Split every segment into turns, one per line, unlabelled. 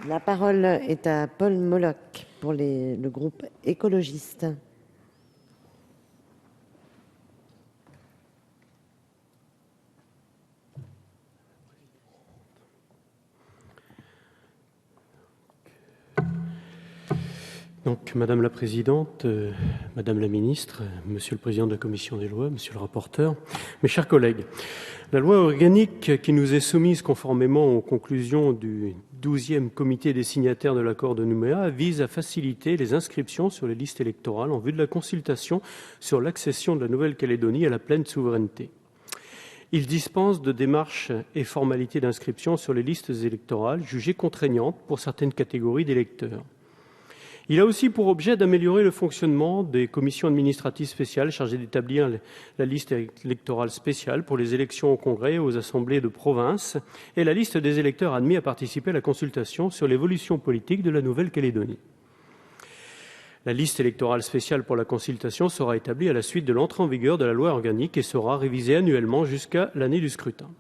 La parole est à Paul Moloc pour le groupe écologiste.
Donc, Madame la Présidente, Madame la Ministre, Monsieur le Président de la Commission des lois, Monsieur le rapporteur, mes chers collègues, la loi organique qui nous est soumise conformément aux conclusions du 12e comité des signataires de l'accord de Nouméa vise à faciliter les inscriptions sur les listes électorales en vue de la consultation sur l'accession de la Nouvelle-Calédonie à la pleine souveraineté. Il dispense de démarches et formalités d'inscription sur les listes électorales jugées contraignantes pour certaines catégories d'électeurs. Il a aussi pour objet d'améliorer le fonctionnement des commissions administratives spéciales chargées d'établir la liste électorale spéciale pour les élections au Congrès et aux assemblées de province et la liste des électeurs admis à participer à la consultation sur l'évolution politique de la Nouvelle-Calédonie. La liste électorale spéciale pour la consultation sera établie à la suite de l'entrée en vigueur de la loi organique et sera révisée annuellement jusqu'à l'année du scrutin.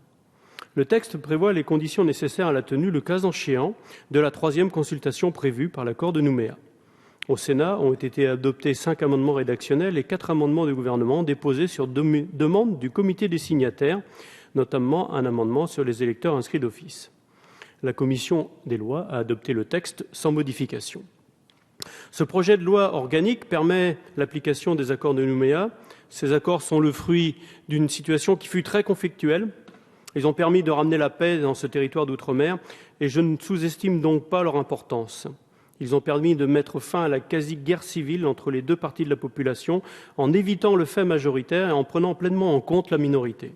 Le texte prévoit les conditions nécessaires à la tenue, le cas échéant, de la 3e consultation prévue par l'accord de Nouméa. Au Sénat ont été adoptés 5 amendements rédactionnels et 4 amendements du gouvernement déposés sur demande du comité des signataires, notamment un amendement sur les électeurs inscrits d'office. La commission des lois a adopté le texte sans modification. Ce projet de loi organique permet l'application des accords de Nouméa. Ces accords sont le fruit d'une situation qui fut très conflictuelle. Ils ont permis de ramener la paix dans ce territoire d'outre-mer et je ne sous-estime donc pas leur importance. Ils ont permis de mettre fin à la quasi-guerre civile entre les deux parties de la population en évitant le fait majoritaire et en prenant pleinement en compte la minorité.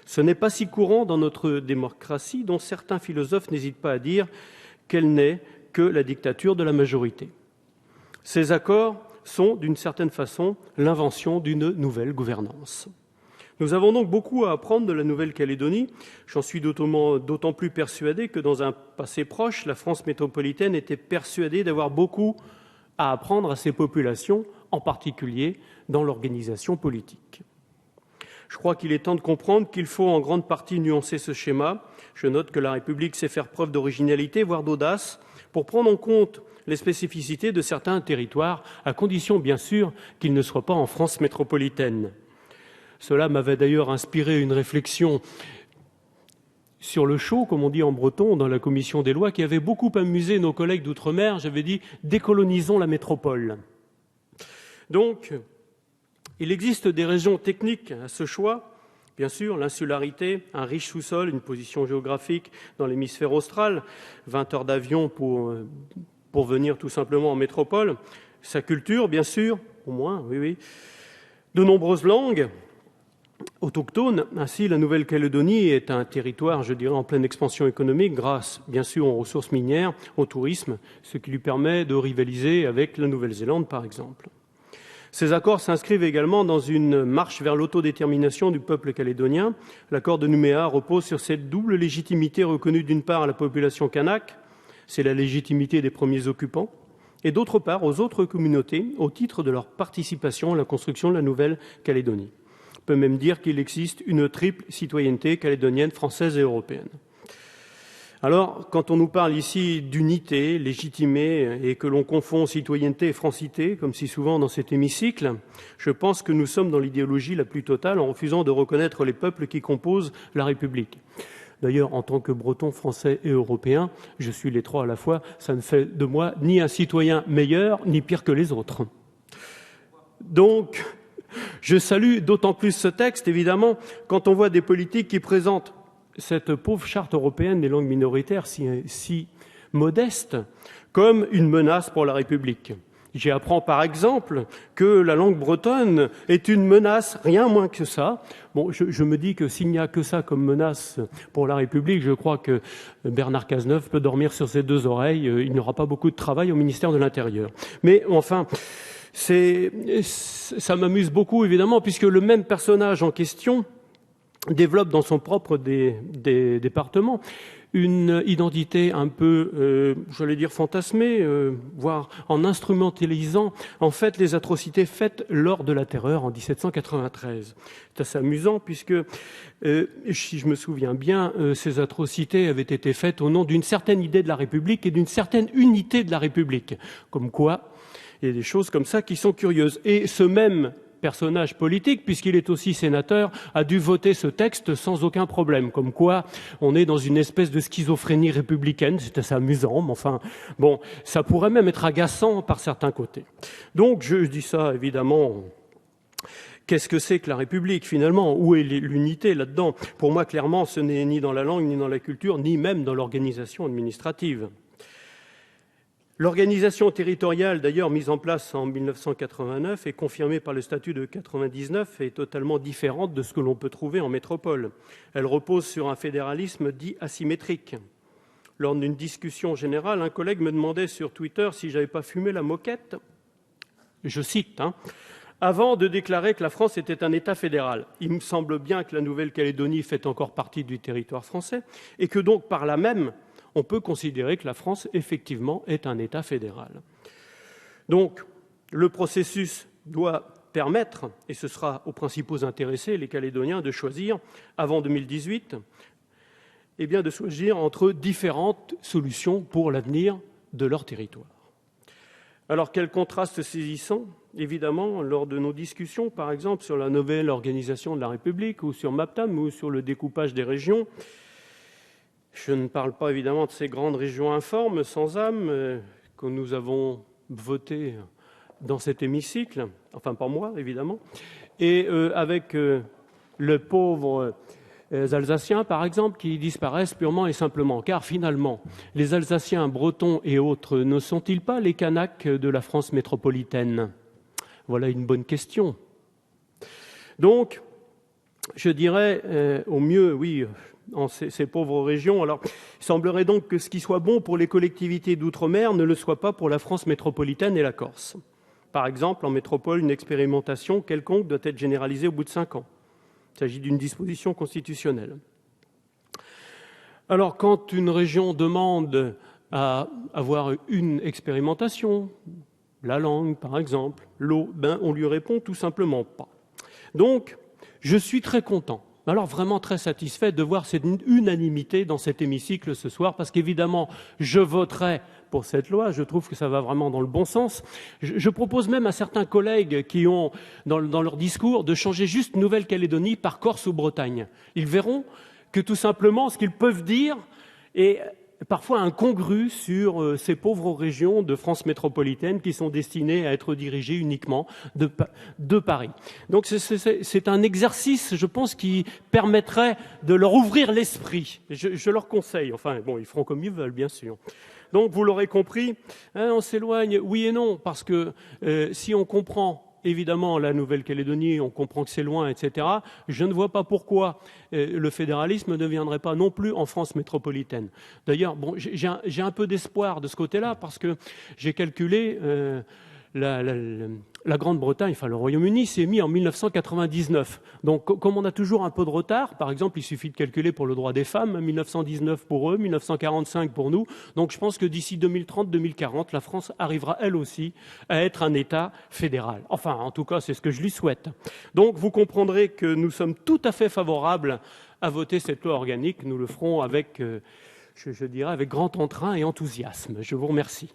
Ce n'est pas si courant dans notre démocratie dont certains philosophes n'hésitent pas à dire qu'elle n'est que la dictature de la majorité. Ces accords sont, d'une certaine façon, l'invention d'une nouvelle gouvernance. Nous avons donc beaucoup à apprendre de la Nouvelle-Calédonie. J'en suis d'autant plus persuadé que dans un passé proche, la France métropolitaine était persuadée d'avoir beaucoup à apprendre à ses populations, en particulier dans l'organisation politique. Je crois qu'il est temps de comprendre qu'il faut en grande partie nuancer ce schéma. Je note que la République sait faire preuve d'originalité, voire d'audace, pour prendre en compte les spécificités de certains territoires, à condition bien sûr qu'ils ne soient pas en France métropolitaine. Cela m'avait d'ailleurs inspiré une réflexion sur le chaud, comme on dit en breton, dans la commission des lois, qui avait beaucoup amusé nos collègues d'outre-mer. J'avais dit « décolonisons la métropole ». Donc, il existe des raisons techniques à ce choix. Bien sûr, l'insularité, un riche sous-sol, une position géographique dans l'hémisphère austral, 20 heures d'avion pour venir tout simplement en métropole, sa culture, bien sûr, au moins, oui, de nombreuses langues autochtones. Ainsi, la Nouvelle-Calédonie est un territoire, je dirais, en pleine expansion économique grâce, bien sûr, aux ressources minières, au tourisme, ce qui lui permet de rivaliser avec la Nouvelle-Zélande, par exemple. Ces accords s'inscrivent également dans une marche vers l'autodétermination du peuple calédonien. L'accord de Nouméa repose sur cette double légitimité reconnue d'une part à la population kanak, c'est la légitimité des premiers occupants, et d'autre part aux autres communautés au titre de leur participation à la construction de la Nouvelle-Calédonie. On peut même dire qu'il existe une triple citoyenneté calédonienne, française et européenne. Alors, quand on nous parle ici d'unité légitimée et que l'on confond citoyenneté et francité, comme si souvent dans cet hémicycle, je pense que nous sommes dans l'idéologie la plus totale en refusant de reconnaître les peuples qui composent la République. D'ailleurs, en tant que breton, français et européen, je suis les trois à la fois, ça ne fait de moi ni un citoyen meilleur, ni pire que les autres. Donc, je salue d'autant plus ce texte, évidemment, quand on voit des politiques qui présentent cette pauvre charte européenne des langues minoritaires si modeste comme une menace pour la République. J'y apprends par exemple que la langue bretonne est une menace, rien moins que ça. Bon, je me dis que s'il n'y a que ça comme menace pour la République, je crois que Bernard Cazeneuve peut dormir sur ses deux oreilles. Il n'y aura pas beaucoup de travail au ministère de l'Intérieur. Mais enfin, ça m'amuse beaucoup évidemment, puisque le même personnage en question développe dans son propre département une identité un peu, j'allais dire, fantasmée, voire en instrumentalisant en fait les atrocités faites lors de la Terreur en 1793. C'est assez amusant puisque, si je me souviens bien, ces atrocités avaient été faites au nom d'une certaine idée de la République et d'une certaine unité de la République. Comme quoi, il y a des choses comme ça qui sont curieuses. Et ce même personnage politique, puisqu'il est aussi sénateur, a dû voter ce texte sans aucun problème. Comme quoi, on est dans une espèce de schizophrénie républicaine. C'est assez amusant, mais enfin, bon, ça pourrait même être agaçant par certains côtés. Donc, je dis ça, évidemment. Qu'est-ce que c'est que la République, finalement? Où est l'unité là-dedans? Pour moi, clairement, ce n'est ni dans la langue, ni dans la culture, ni même dans l'organisation administrative. L'organisation territoriale, d'ailleurs, mise en place en 1989 et confirmée par le statut de 1999, est totalement différente de ce que l'on peut trouver en métropole. Elle repose sur un fédéralisme dit asymétrique. Lors d'une discussion générale, un collègue me demandait sur Twitter si je n'avais pas fumé la moquette, je cite, avant de déclarer que la France était un État fédéral. Il me semble bien que la Nouvelle-Calédonie fait encore partie du territoire français et que donc, par là même, on peut considérer que la France, effectivement, est un État fédéral. Donc, le processus doit permettre, et ce sera aux principaux intéressés, les Calédoniens, de choisir, avant 2018, de choisir entre différentes solutions pour l'avenir de leur territoire. Alors, quel contraste saisissant, évidemment, lors de nos discussions, par exemple, sur la nouvelle organisation de la République, ou sur MAPTAM, ou sur le découpage des régions. Je ne parle pas évidemment de ces grandes régions informes, sans âme, que nous avons votées dans cet hémicycle, enfin pas moi évidemment, et avec le pauvre Alsaciens par exemple qui disparaissent purement et simplement, car finalement les Alsaciens, Bretons et autres ne sont-ils pas les Kanaks de la France métropolitaine? Voilà une bonne question. Donc, je dirais au mieux, oui, en ces pauvres régions. Alors, il semblerait donc que ce qui soit bon pour les collectivités d'outre-mer ne le soit pas pour la France métropolitaine et la Corse. Par exemple, en métropole, une expérimentation quelconque doit être généralisée au bout de 5 ans. Il s'agit d'une disposition constitutionnelle. Alors, quand une région demande à avoir une expérimentation, la langue par exemple, l'eau, on lui répond tout simplement pas. Donc, je suis très content. Alors vraiment très satisfait de voir cette unanimité dans cet hémicycle ce soir, parce qu'évidemment, je voterai pour cette loi, je trouve que ça va vraiment dans le bon sens. Je propose même à certains collègues qui ont, dans leur discours, de changer juste Nouvelle-Calédonie par Corse ou Bretagne. Ils verront que tout simplement, ce qu'ils peuvent dire est parfois incongru sur ces pauvres régions de France métropolitaine qui sont destinées à être dirigées uniquement de Paris. Donc c'est un exercice, je pense, qui permettrait de leur ouvrir l'esprit. Je leur conseille, enfin bon, ils feront comme ils veulent, bien sûr. Donc vous l'aurez compris, on s'éloigne, oui et non, parce que si on comprend évidemment la Nouvelle-Calédonie, on comprend que c'est loin, etc. Je ne vois pas pourquoi le fédéralisme ne viendrait pas non plus en France métropolitaine. D'ailleurs, bon, j'ai un peu d'espoir de ce côté-là, parce que j'ai calculé la Grande-Bretagne, enfin le Royaume-Uni, s'est mis en 1999. Donc, comme on a toujours un peu de retard, par exemple, il suffit de calculer pour le droit des femmes, 1919 pour eux, 1945 pour nous. Donc, je pense que d'ici 2030-2040, la France arrivera, elle aussi, à être un État fédéral. Enfin, en tout cas, c'est ce que je lui souhaite. Donc, vous comprendrez que nous sommes tout à fait favorables à voter cette loi organique. Nous le ferons avec, je dirais, avec grand entrain et enthousiasme. Je vous remercie.